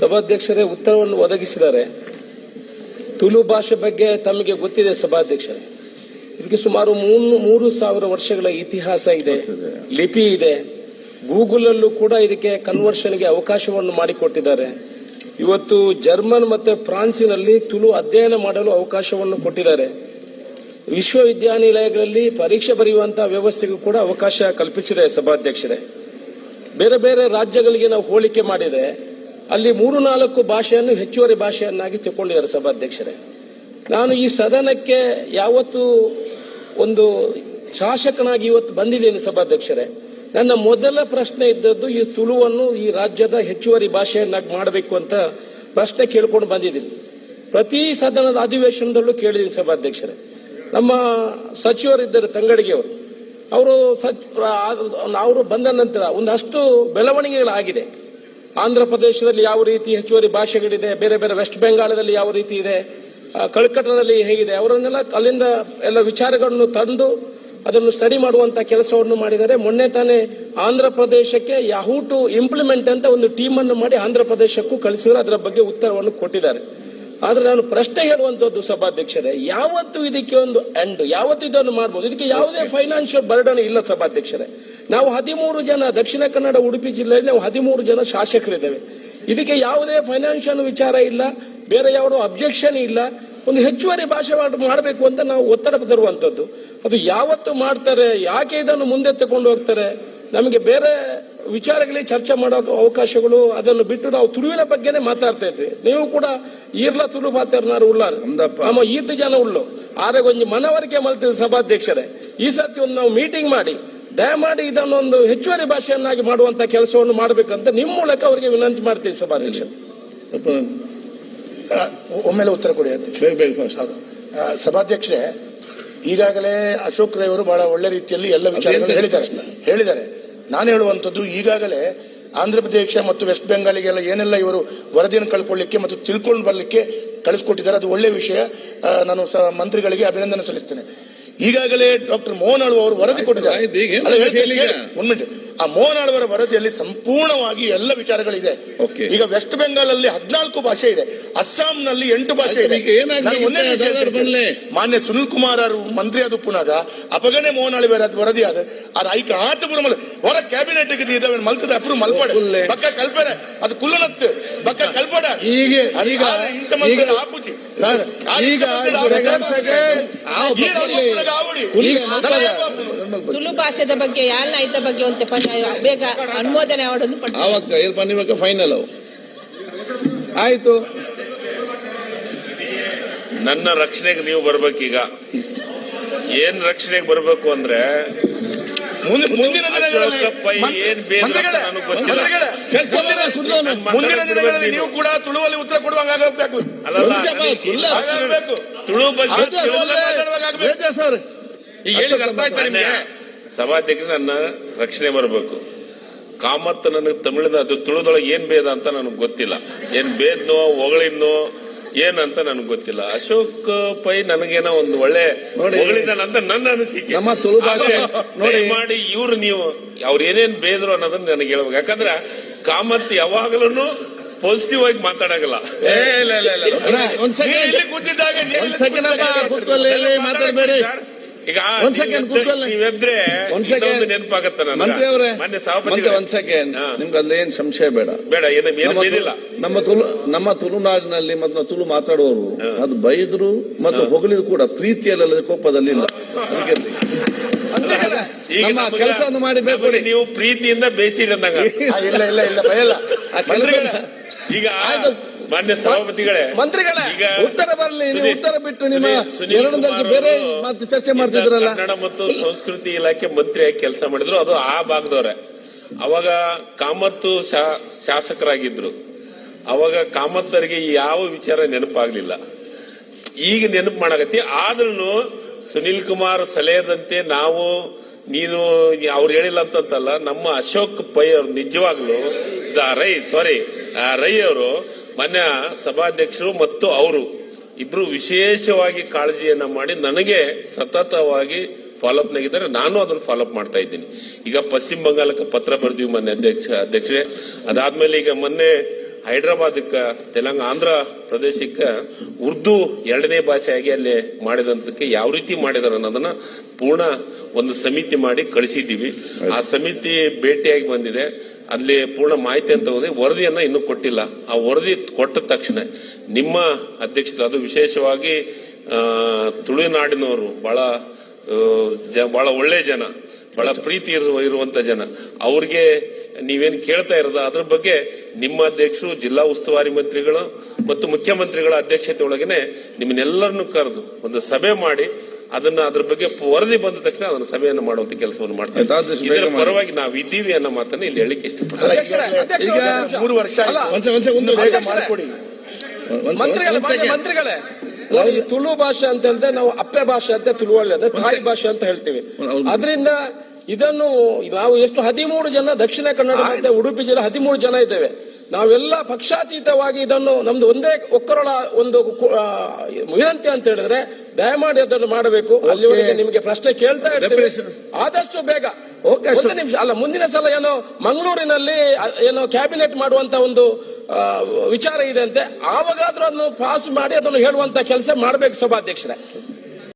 ಸಭಾಧ್ಯಕ್ಷರೇ ಉತ್ತರವನ್ನು ಒದಗಿಸಿದ್ದಾರೆ. ತುಳು ಭಾಷೆ ಬಗ್ಗೆ ತಮಗೆ ಗೊತ್ತಿದೆ ಸಭಾಧ್ಯಕ್ಷರೇ. ಇದಕ್ಕೆ ಸುಮಾರು 3,000 ವರ್ಷಗಳ ಇತಿಹಾಸ ಇದೆ, ಲಿಪಿ ಇದೆ. ಗೂಗಲ್ ಅಲ್ಲೂ ಕೂಡ ಇದಕ್ಕೆ ಕನ್ವರ್ಷನ್ಗೆ ಅವಕಾಶವನ್ನು ಮಾಡಿಕೊಟ್ಟಿದ್ದಾರೆ. ಇವತ್ತು ಜರ್ಮನ್ ಮತ್ತೆ ಫ್ರಾನ್ಸಿನಲ್ಲಿ ತುಳು ಅಧ್ಯಯನ ಮಾಡಲು ಅವಕಾಶವನ್ನು ಕೊಟ್ಟಿದ್ದಾರೆ. ವಿಶ್ವವಿದ್ಯಾನಿಲಯಗಳಲ್ಲಿ ಪರೀಕ್ಷೆ ಬರೆಯುವಂತಹ ವ್ಯವಸ್ಥೆಗೂ ಕೂಡ ಅವಕಾಶ ಕಲ್ಪಿಸಿದೆ ಸಭಾಧ್ಯಕ್ಷರೇ. ಬೇರೆ ಬೇರೆ ರಾಜ್ಯಗಳಿಗೆ ನಾವು ಹೋಲಿಕೆ ಮಾಡಿದರೆ ಅಲ್ಲಿ 3-4 ಭಾಷೆಯನ್ನು ಹೆಚ್ಚುವರಿ ಭಾಷೆಯನ್ನಾಗಿ ತಗೊಂಡಿದ್ದಾರೆ ಸಭಾಧ್ಯಕ್ಷರೇ. ನಾನು ಈ ಸದನಕ್ಕೆ ಯಾವತ್ತು ಒಂದು ಶಾಸಕನಾಗಿ ಇವತ್ತು ಬಂದಿದ್ದೇನೆ ಸಭಾಧ್ಯಕ್ಷರೇ. ನನ್ನ ಮೊದಲ ಪ್ರಶ್ನೆ ಇದ್ದದ್ದು ಈ ತುಳುವನ್ನು ಈ ರಾಜ್ಯದ ಹೆಚ್ಚುವರಿ ಭಾಷೆಯನ್ನಾಗಿ ಮಾಡಬೇಕು ಅಂತ ಪ್ರಶ್ನೆ ಕೇಳ್ಕೊಂಡು ಬಂದಿದ್ದೀನಿ. ಪ್ರತಿ ಸದನದ ಅಧಿವೇಶನದಲ್ಲೂ ಕೇಳಿದ್ದೀನಿ ಸಭಾಧ್ಯಕ್ಷರೇ. ನಮ್ಮ ಸಚಿವರಿದ್ದರು ತಂಗಡಿಗೆಯವರು, ಅವರು ಬಂದ ನಂತರ ಒಂದಷ್ಟು ಬೆಳವಣಿಗೆಗಳಾಗಿದೆ. ಆಂಧ್ರ ಪ್ರದೇಶದಲ್ಲಿ ಯಾವ ರೀತಿ ಹೆಚ್ಚುವರಿ ಭಾಷೆಗಳಿದೆ, ಬೇರೆ ಬೇರೆ ವೆಸ್ಟ್ ಬೆಂಗಾಳದಲ್ಲಿ ಯಾವ ರೀತಿ ಇದೆ, ಕಲ್ಕತ್ತಾದಲ್ಲಿ ಹೇಗಿದೆ, ಅವರನ್ನೆಲ್ಲ ಅಲ್ಲಿಂದ ಎಲ್ಲ ವಿಚಾರಗಳನ್ನು ತಂದು ಅದನ್ನು ಸ್ಟಡಿ ಮಾಡುವಂತ ಕೆಲಸವನ್ನು ಮಾಡಿದ್ದಾರೆ. ಮೊನ್ನೆ ತಾನೇ ಆಂಧ್ರ ಪ್ರದೇಶಕ್ಕೆ ಯಾಹೂ ಟು ಇಂಪ್ಲಿಮೆಂಟ್ ಅಂತ ಒಂದು ಟೀಮ್ ಅನ್ನು ಮಾಡಿ ಆಂಧ್ರ ಪ್ರದೇಶಕ್ಕೂ ಕಳಿಸಿದ್ರೆ ಅದರ ಬಗ್ಗೆ ಉತ್ತರವನ್ನು ಕೊಟ್ಟಿದ್ದಾರೆ. ಆದ್ರೆ ನಾನು ಪ್ರಶ್ನೆ ಹೇಳುವಂತದ್ದು ಸಭಾಧ್ಯಕ್ಷರೇ, ಯಾವತ್ತು ಇದಕ್ಕೆ ಒಂದು ಎಂಡ್, ಯಾವತ್ತು ಇದನ್ನು ಮಾಡಬಹುದು? ಇದಕ್ಕೆ ಯಾವುದೇ ಫೈನಾನ್ಷಿಯಲ್ ಬರ್ಡನ್ ಇಲ್ಲ ಸಭಾಧ್ಯಕ್ಷರೇ. ನಾವು 13 ಜನ ದಕ್ಷಿಣ ಕನ್ನಡ ಉಡುಪಿ ಜಿಲ್ಲೆಯಲ್ಲಿ ನಾವು 13 ಜನ ಶಾಸಕರಿದ್ದೇವೆ. ಇದಕ್ಕೆ ಯಾವುದೇ ಫೈನಾನ್ಷಿಯಲ್ ವಿಚಾರ ಇಲ್ಲ, ಬೇರೆ ಯಾವುದೋ ಅಬ್ಜೆಕ್ಷನ್ ಇಲ್ಲ. ಒಂದು ಹೆಚ್ಚುವರಿ ಭಾಷೆ ಮಾಡಬೇಕು ಅಂತ ನಾವು ಒತ್ತಡ ತರುವಂತದ್ದು. ಅದು ಯಾವತ್ತು ಮಾಡ್ತಾರೆ, ಯಾಕೆ ಇದನ್ನು ಮುಂದೆ ತಗೊಂಡು ಹೋಗ್ತಾರೆ? ನಮಗೆ ಬೇರೆ ವಿಚಾರಗಳಿಗೆ ಚರ್ಚೆ ಮಾಡೋ ಅವಕಾಶಗಳು ಅದನ್ನು ಬಿಟ್ಟು ನಾವು ತುಳುವಿನ ಬಗ್ಗೆನೇ ಮಾತಾಡ್ತಾ ಇದ್ವಿ. ನೀವು ಕೂಡ ಈರ್ಲ ತುಳು ಮಾತಾಡ್ನಾರು ಉಳ್ಳಾರು ನಮ್ಮ ಈದ್ ಜನ ಉಳ್ಳು ಆದ್ರೆ ಒಂದು ಮನವರಿಕೆ ಮಲ್ತಿದ್ದ ಸಭಾಧ್ಯಕ್ಷರೇ. ಈ ಸರ್ತಿ ಒಂದು ನಾವು ಮೀಟಿಂಗ್ ಮಾಡಿ ದಯಮಾಡಿ ಇದನ್ನೊಂದು ಹೆಚ್ಚುವರಿ ಭಾಷೆಯನ್ನಾಗಿ ಮಾಡುವಂತ ಕೆಲಸವನ್ನು ಮಾಡಬೇಕಂತ ನಿಮ್ಮ ಮೂಲಕ ಅವರಿಗೆ ವಿನಂತಿ ಮಾಡ್ತೀವಿ ಸಭಾಧ್ಯಕ್ಷ. ಒಮ್ಮೆಲೆ ಉತ್ತರ ಕೊಡಿ ಸಭಾಧ್ಯಕ್ಷರೇ. ಈಗಾಗಲೇ ಅಶೋಕ್ ರೈ ಅವರು ಬಹಳ ಒಳ್ಳೆ ರೀತಿಯಲ್ಲಿ ಎಲ್ಲ ವಿಚಾರಗಳನ್ನು ಹೇಳಿದ್ದಾರೆ. ನಾನು ಹೇಳುವಂತದ್ದು, ಈಗಾಗಲೇ ಆಂಧ್ರ ಪ್ರದೇಶ ಮತ್ತು ವೆಸ್ಟ್ ಬೆಂಗಾಲಿಗೆಲ್ಲ ಏನೆಲ್ಲ ಇವರು ವರದಿಯನ್ನು ಕಳ್ಕೊಳ್ಳಿಕ್ಕೆ ಮತ್ತು ತಿಳ್ಕೊಂಡು ಬರಲಿಕ್ಕೆ ಕಳಿಸ್ಕೊಟ್ಟಿದ್ದಾರೆ, ಅದು ಒಳ್ಳೆ ವಿಷಯ. ನಾನು ಮಂತ್ರಿಗಳಿಗೆ ಅಭಿನಂದನೆ ಸಲ್ಲಿಸ್ತೇನೆ. ಈಗಾಗಲೇ ಡಾಕ್ಟರ್ ಮೋಹನ್ ಆಳ್ವ ಅವರು ವರದಿ ಕೊಟ್ಟಿದ್ದಾರೆ. ಒಂದು ಮಿನಿಟ್, ಆ ಮೋಹನ್ ಆಳ್ವರ ವರದಿಯಲ್ಲಿ ಸಂಪೂರ್ಣವಾಗಿ ಎಲ್ಲ ವಿಚಾರಗಳಿದೆ. ಈಗ ವೆಸ್ಟ್ ಬೆಂಗಾಲ್ ಅಲ್ಲಿ 14 ಭಾಷೆ ಇದೆ, ಅಸ್ಸಾಂನಲ್ಲಿ 8 ಭಾಷೆ ಇದೆ. ಮಾನ್ಯ ಸುನಿಲ್ ಕುಮಾರ್ ಅವರು ಮಂತ್ರಿ ಅದು ಪುನಃ ಅಪಗನೆ ಮೋಹನ್ ಆಳ್ವ ವರದಿ ಆದ ಐಕ ಆತಪುರ ಹೊರ ಕ್ಯಾಬಿನೆಟ್ ಇದಾವೆ ಮಲ್ತದ ಅಪ್ರು ಮಲ್ಪಡೆ ಬಕ್ಕ ಕಲ್ಪನೆ ಅದು ಕುಲ್ಲನತ್ತು ಬಕ್ಕ ಕಲ್ಪಡ ಇಂಥ ಮಂತ್ರಿ ಆಪುಜಿ ತುಳು ಭಾಷೆದ ಬಗ್ಗೆ ಯಾಲ್ನಾಯ್ತ ಬಗ್ಗೆ ಒಂದು ಬೇಗ ಅನುಮೋದನೆ ಮಾಡೋದು ಫೈನಲ್ ಆಯ್ತು. ನನ್ನ ರಕ್ಷಣೆಗೆ ನೀವು ಬರ್ಬೇಕೀಗ. ಏನ್ ರಕ್ಷಣೆಗೆ ಬರ್ಬೇಕು ಅಂದ್ರೆ ಮುಂದಿನ ದಿನಗಳಲ್ಲಿ ನೀವು ಕೂಡ ತುಳುವಲ್ಲಿ ಉತ್ತರ ಕೊಡುವಾಗಬೇಕು. ತುಳು ಬಗ್ಗೆ ಸಭಾಧ್ಯಕ್ಷರು ನನ್ನ ರಕ್ಷಣೆ ಬರಬೇಕು. ಕಾಮತ್ ನನಗೆ ತಮಿಳಿನ ಅದು ತುಳುದೊಳಗೆ ಏನ್ ಭೇದ ಅಂತ ನನಗೆ ಗೊತ್ತಿಲ್ಲ. ಏನ್ ಭೇದ್ನೋ ಹೊಗಳಿದ್ನೋ ಏನಂತ ನನಗೆ ಗೊತ್ತಿಲ್ಲ. ಅಶೋಕ್ ಪೈ ನನಗೇನೋ ಒಂದು ಒಳ್ಳೆ ಹೊಗಳಿದಾನಂತ ನನ್ನ ಅನಿಸಿಕೆ. ನಮ್ಮ ತುಳು ಭಾಷೆ ನೋಡಿ ಮಾಡಿ ಇವ್ರು ನೀವು ಅವ್ರು ಏನೇನ್ ಬೇದ್ರು ಅನ್ನೋದನ್ನ ನನಗೆ ಹೇಳ್ಬೇಕು. ಯಾಕಂದ್ರೆ ಕಾಮತ್ ಯಾವಾಗಲೂ ಪಾಸಿಟಿವ್ ಆಗಿ ಮಾತಾಡಂಗಿಲ್ಲ. ಮಾತಾಡಬೇಡಿ. ಈಗ ನೀವೆದ್ರೆ ನೆನಪಾಗತ್ತ ಮೊನ್ನೆ ಸಭಾಪತಿ. ಒಂದ್ ಸೆಕೆಂಡ್, ನಿಮ್ಗೆ ಅಲ್ಲೇನ್ ಸಂಶಯ ಬೇಡ. ನಮ್ಮ ತುಳುನಾಡಿನಲ್ಲಿ ಮತ್ತು ತುಳು ಮಾತಾಡುವವರು ಅದು ಬೈದ್ರು ಮತ್ತು ಹೊಗಳಿದ್ರು ಕೂಡ ಪ್ರೀತಿಯಲ್ಲ, ಕೋಪದಲ್ಲಿ ಇಲ್ಲ. ನಮ್ಮ ಕೆಲಸವನ್ನು ಮಾಡಿ ಬೇಕು. ನೀವು ಪ್ರೀತಿಯಿಂದ ಬೇಸಿದಂದಾಗ ಇಲ್ಲ ಇಲ್ಲ ಇಲ್ಲ ಬಯಲ್ಲ. ಈಗ ಮಾನ್ಯ ಸಭಾಪತಿಗಳೇ, ಮಂತ್ರಿಗಳೇ, ಈಗ ಉತ್ತರ ಬರಲಿ. ನೀವು ಉತ್ತರ ಬಿಟ್ಟು ನಿಮ್ಮ ಬೇರೆ ಚರ್ಚೆ ಮಾಡ್ತಿದ್ರಲ್ಲ. ಕನ್ನಡ ಮತ್ತು ಸಂಸ್ಕೃತಿ ಇಲಾಖೆ ಮಂತ್ರಿಯಾಗಿ ಕೆಲಸ ಮಾಡಿದ್ರು, ಅದು ಆ ಭಾಗದವ್ರೆ. ಅವಾಗ ಕಾಮತ್ತು ಶಾಸಕರಾಗಿದ್ರು. ಅವಾಗ ಕಾಮತ್ತರಿಗೆ ಯಾವ ವಿಚಾರ ನೆನಪಾಗ್ಲಿಲ್ಲ. ಈಗ ನೆನಪು ಮಾಡಕತ್ತಿ. ಆದ್ರೂ ಸುನಿಲ್ ಕುಮಾರ್ ಸಲಹೆದಂತೆ ನಾವು ನೀನು ಅವ್ರು ಹೇಳಿಲ್ಲ ಅಂತಲ್ಲ, ನಮ್ಮ ಅಶೋಕ್ ಪೈ ಅವರು ನಿಜವಾಗ್ಲು ರೈ ಅವರು ಮಾನ್ಯ ಸಭಾಧ್ಯಕ್ಷರು ಮತ್ತು ಅವರು ಇಬ್ರು ವಿಶೇಷವಾಗಿ ಕಾಳಜಿಯನ್ನ ಮಾಡಿ ನನಗೆ ಸತತವಾಗಿ ಫಾಲೋಅಪ್ ನಾಗಿದ್ದಾರೆ. ನಾನು ಅದನ್ನು ಫಾಲೋಅಪ್ ಮಾಡ್ತಾ ಇದ್ದೀನಿ. ಈಗ ಪಶ್ಚಿಮ ಬಂಗಾಳಕ್ಕೆ ಪತ್ರ ಬರೆದಿವಿ ಮೊನ್ನೆ ಅಧ್ಯಕ್ಷರೇ. ಅದಾದ್ಮೇಲೆ ಈಗ ಮೊನ್ನೆ ಹೈದರಾಬಾದಕ್ಕೆ ಆಂಧ್ರ ಪ್ರದೇಶಕ್ಕೆ ಉರ್ದು ಎರಡನೇ ಭಾಷೆಯಾಗಿ ಅಲ್ಲಿ ಮಾಡಿದಂತಕ್ಕೆ ಯಾವ ರೀತಿ ಮಾಡಿದಾರೆ ಅನ್ನೋದನ್ನ ಪೂರ್ಣ ಒಂದು ಸಮಿತಿ ಮಾಡಿ ಕಳಿಸಿದ್ದೀವಿ. ಆ ಸಮಿತಿ ಭೇಟಿಯಾಗಿ ಬಂದಿದೆ. ಅಲ್ಲಿ ಪೂರ್ಣ ಮಾಹಿತಿ ಅಂತ ಹೋದ್ರೆ ವರದಿಯನ್ನ ಇನ್ನೂ ಕೊಟ್ಟಿಲ್ಲ. ಆ ವರದಿ ಕೊಟ್ಟ ತಕ್ಷಣ ನಿಮ್ಮ ಅಧ್ಯಕ್ಷತೆ, ಅದು ವಿಶೇಷವಾಗಿ ತುಳುನಾಡಿನವರು ಬಹಳ ಒಳ್ಳೆ ಜನ, ಬಹಳ ಪ್ರೀತಿ ಇರುವಂತ ಜನ, ಅವ್ರಿಗೆ ನೀವೇನು ಕೇಳ್ತಾ ಇರೋದ ಅದ್ರ ಬಗ್ಗೆ ನಿಮ್ಮ ಅಧ್ಯಕ್ಷರು, ಜಿಲ್ಲಾ ಉಸ್ತುವಾರಿ ಮಂತ್ರಿಗಳು ಮತ್ತು ಮುಖ್ಯಮಂತ್ರಿಗಳ ಅಧ್ಯಕ್ಷತೆ ಒಳಗನೆ ನಿಮ್ಮನ್ನೆಲ್ಲರನ್ನು ಕರೆದು ಒಂದು ಸಭೆ ಮಾಡಿ ಅದ್ರ ಬಗ್ಗೆ ವರದಿ ಬಂದ ತಕ್ಷಣ ಅದನ್ನ ಸಭೆಯನ್ನು ಮಾಡುವಂತ ಕೆಲಸವನ್ನು ಮಾಡ್ತಾರೆ. ಇದರ ಪರವಾಗಿ ನಾವು ಇದ್ದೀವಿ ಅನ್ನೋ ಮಾತನ್ನ ಇಲ್ಲಿ ಹೇಳಿಕ್ಕೆ ಇಷ್ಟಪಡ್ತೀನಿ. ಈಗ 3 ವರ್ಷ ಮಾಡಿಕೊಡಿ ಮಂತ್ರಿಗಳೇ. ನೋಡಿ, ತುಳು ಭಾಷೆ ಅಂತ ಹೇಳಿದ್ರೆ ನಾವು ಅಪ್ಪೆ ಭಾಷೆ ಅಂತ ತುಳುವಳ್ಳಿ ತಾಯಿ ಭಾಷೆ ಅಂತ ಹೇಳ್ತೀವಿ. ಅದರಿಂದ ಇದನ್ನು ನಾವು ಎಷ್ಟು 13 ಜನ ದಕ್ಷಿಣ ಕನ್ನಡ ಮತ್ತೆ ಉಡುಪಿ ಜಿಲ್ಲೆ 13 ಜನ ಇದ್ದೇವೆ. ನಾವೆಲ್ಲ ಪಕ್ಷಾತೀತವಾಗಿ ಇದನ್ನು ನಮ್ದು ಒಂದೇ ಒಕ್ಕರಳ ಒಂದು ವಿನಂತಿ ಅಂತ ಹೇಳಿದ್ರೆ ದಯಮಾಡಿ ಅದನ್ನು ಮಾಡಬೇಕು. ಅಲ್ಲಿವರೆಗೆ ನಿಮಗೆ ಪ್ರಶ್ನೆ ಕೇಳ್ತಾ ಇರ್ತೇವೆ, ಆದಷ್ಟು ಬೇಗ. ಒಂದು ನಿಮಿಷ ಅಲ್ಲ, ಮುಂದಿನ ಸಲ ಏನೋ ಮಂಗಳೂರಿನಲ್ಲಿ ಏನೋ ಕ್ಯಾಬಿನೆಟ್ ಮಾಡುವಂತ ಒಂದು ವಿಚಾರ ಇದೆ ಅಂತೆ, ಆವಾಗಾದ್ರೂ ಅದನ್ನು ಪಾಸ್ ಮಾಡಿ ಅದನ್ನು ಹೇಳುವಂತ ಕೆಲಸ ಮಾಡಬೇಕು ಸಭಾಧ್ಯಕ್ಷರೇ.